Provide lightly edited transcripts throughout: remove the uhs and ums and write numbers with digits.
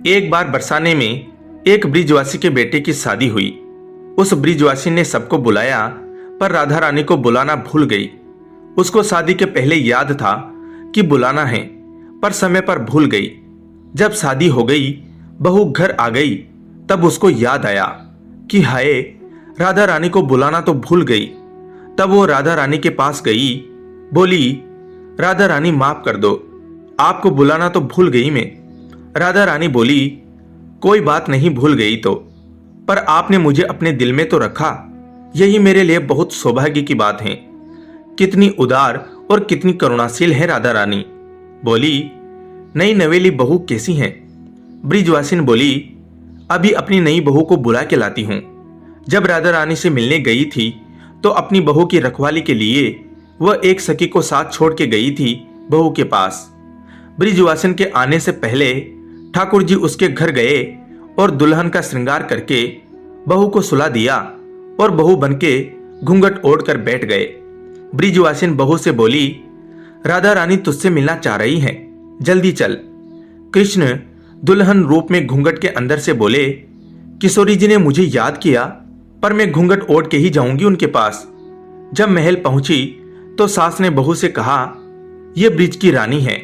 एक बार बरसाने में एक ब्रिजवासी के बेटे की शादी हुई। उस ब्रिजवासी ने सबको बुलाया, पर राधा रानी को बुलाना भूल गई। उसको शादी के पहले याद था कि बुलाना है, पर समय पर भूल गई। जब शादी हो गई, बहू घर आ गई, तब उसको याद आया कि हाय, राधा रानी को बुलाना तो भूल गई। तब वो राधा रानी के पास गई, बोली, राधा रानी माफ कर दो, आपको बुलाना तो भूल गई मैं। राधा रानी बोली, कोई बात नहीं, भूल गई तो, पर आपने मुझे अपने दिल में तो रखा, यही मेरे लिए बहुत सौभाग्य की बात है। कितनी उदार और कितनी करुणाशील है राधा रानी। बोली, नई नवेली बहू कैसी हैं? ब्रिजवासिन बोली, अभी अपनी नई बहू को बुला के लाती हूं। जब राधा रानी से मिलने गई थी तो अपनी बहू की रखवाली के लिए वह एक सखी को साथ छोड़ के गई थी बहू के पास। ब्रिजवासिन के आने से पहले ठाकुर जी उसके घर गए और दुल्हन का श्रृंगार करके बहू को सुला दिया और बहू बनके घूंघट ओढ़ कर बैठ गए। ब्रिजवासिन बहू से बोली, राधा रानी तुझसे मिलना चाह रही है, जल्दी चल। कृष्ण दुल्हन रूप में घूंघट के अंदर से बोले, किशोरी जी ने मुझे याद किया, पर मैं घूंघट ओढ़ के ही जाऊंगी उनके पास। जब महल पहुंची तो सास ने बहू से कहा, यह ब्रिज की रानी है।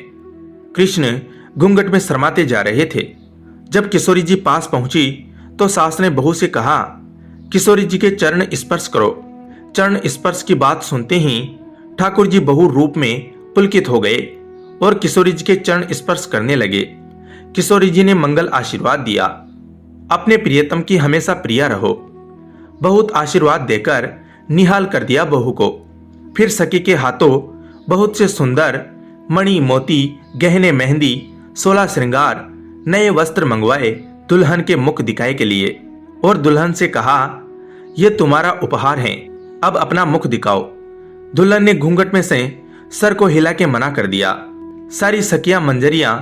कृष्ण घूंघट में शर्माते जा रहे थे। जब किशोरी जी पास पहुंची तो सास ने बहू से कहा, किशोरी जी के चरण स्पर्श करो। चरण स्पर्श की बात सुनते ही ठाकुर जी बहू रूप में पुलकित हो गए और किशोरी जी के चरण स्पर्श करने लगे। किशोरी जी ने मंगल आशीर्वाद दिया, अपने प्रियतम की हमेशा प्रिया रहो। बहुत आशीर्वाद देकर निहाल कर दिया बहू को। फिर सखी के हाथों बहुत से सुंदर मणि मोती गहने मेहंदी 16 श्रृंगार नए वस्त्र मंगवाए दुल्हन के मुख दिखाए के लिए, और दुल्हन से कहा, यह तुम्हारा उपहार है, अब अपना मुख दिखाओ। दुल्हन ने घूंघट में से सर को हिला के मना कर दिया। सारी सखियां मंजरियां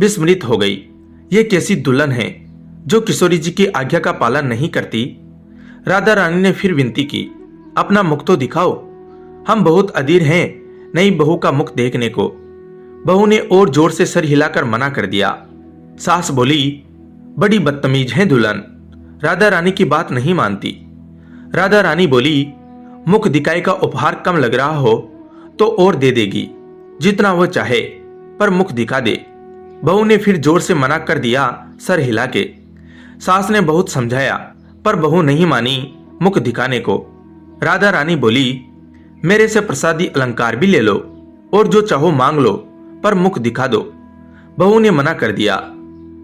विस्मृत हो गई। ये कैसी दुल्हन है जो किशोरी जी की आज्ञा का पालन नहीं करती। राधा रानी ने फिर विनती की, अपना मुख तो दिखाओ, हम बहुत अधीर हैं नई बहू का मुख देखने को। बहू ने और जोर से सर हिलाकर मना कर दिया। सास बोली, बड़ी बदतमीज है दुल्हन, राधा रानी की बात नहीं मानती। राधा रानी बोली, मुख दिखाई का उपहार कम लग रहा हो तो और दे देगी, जितना वह चाहे, पर मुख दिखा दे। बहू ने फिर जोर से मना कर दिया सर हिला के। सास ने बहुत समझाया, पर बहू नहीं मानी मुख दिखाने को। राधा रानी बोली, मेरे से प्रसादी अलंकार भी ले लो और जो चाहो मांग लो, पर मुख दिखा दो। बहू ने मना कर दिया।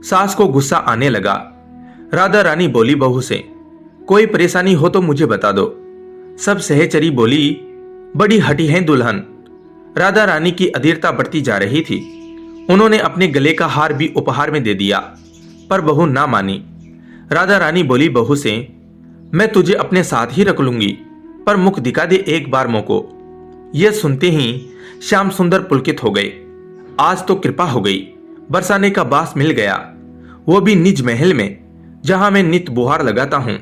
सास को गुस्सा आने लगा। राधा रानी बोली बहू से, कोई परेशानी हो तो मुझे बता दो। सब सहचरी बोली, बड़ी हठी है दुल्हन। राधा रानी की अधीरता बढ़ती जा रही थी। उन्होंने अपने गले का हार भी उपहार में दे दिया, पर बहू ना मानी। राधा रानी बोली बहू से, मैं तुझे अपने साथ ही रख लूंगी, पर मुख दिखा दे एक बार मोको। यह सुनते ही श्याम सुंदर पुलकित हो गए। आज तो कृपा हो गई, बरसाने का बास मिल गया, वो भी निज महल में, जहां मैं नित बुहार लगाता हूं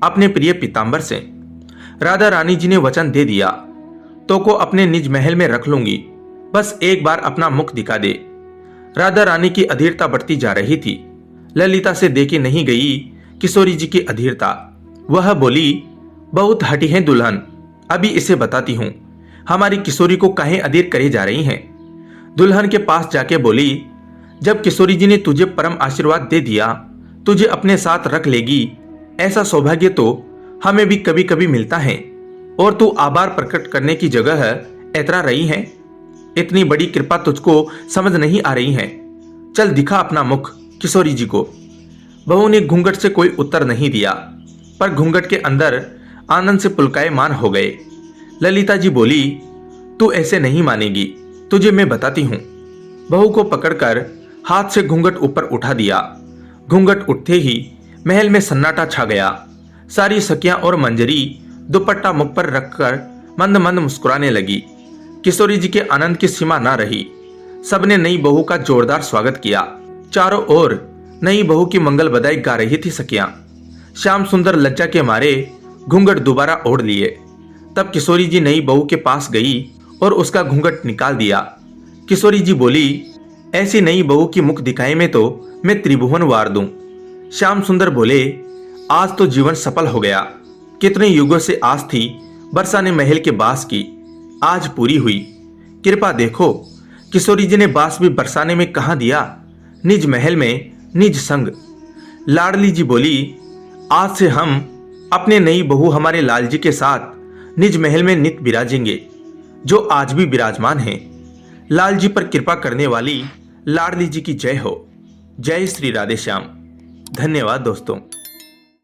अपने प्रिय पीतांबर से। राधा रानी जी ने वचन दे दिया, तो को अपने निज महल में रख लूंगी, बस एक बार अपना मुख दिखा दे। राधा रानी की अधीरता बढ़ती जा रही थी। ललिता से देखी नहीं गई किशोरी जी की अधीरता। वह बोली, बहुत हठी है दुल्हन, अभी इसे बताती हूं हमारी किशोरी को काहे अधीर करे जा रही हैं। दुल्हन के पास जाके बोली, जब किशोरी जी ने तुझे परम आशीर्वाद दे दिया, तुझे अपने साथ रख लेगी, ऐसा सौभाग्य तो हमें भी कभी कभी मिलता है, और तू आभार प्रकट करने की जगह ऐतरा रही है। इतनी बड़ी कृपा तुझको समझ नहीं आ रही है, चल दिखा अपना मुख किशोरी जी को। बहू ने घूंघट से कोई उत्तर नहीं दिया, पर घूंघट के अंदर आनंद से पुलकायमान हो गए। ललिता जी बोली, तू ऐसे नहीं मानेगी, तुझे मैं बताती हूं। बहू को पकड़कर हाथ से घूंघट ऊपर उठा दिया। घूंघट उठते ही महल में सन्नाटा छा गया। सारी सखियां और मंजरी दुपट्टा मुख पर रखकर मंद मंद मुस्कुराने लगी। किशोरी जी के आनंद की सीमा ना रही। सबने नई बहू का जोरदार स्वागत किया। चारों ओर नई बहू की मंगल बधाई गा रही थी सखियां। श्याम सुंदर लज्जा के मारे घूंघट दोबारा ओढ़ लिए। तब किशोरी जी नई बहू के पास गई और उसका घूंघट निकाल दिया। किशोरी जी बोली, ऐसी नई बहू की मुख दिखाई में तो मैं त्रिभुवन वार दूं। श्याम सुंदर बोले, आज तो जीवन सफल हो गया। कितने युगों से आस थी बरसा ने महल के बास की, आज पूरी हुई। कृपा देखो, किशोरी जी ने बास भी बरसाने में कहा दिया, निज महल में निज संग। लाडली जी बोली, आज से हम अपने नई बहू हमारे लाल जी के साथ निज महल में नित विराजेंगे, जो आज भी विराजमान हैं। लाल जी पर कृपा करने वाली लाडली जी की जय हो। जय श्री राधे श्याम। धन्यवाद दोस्तों।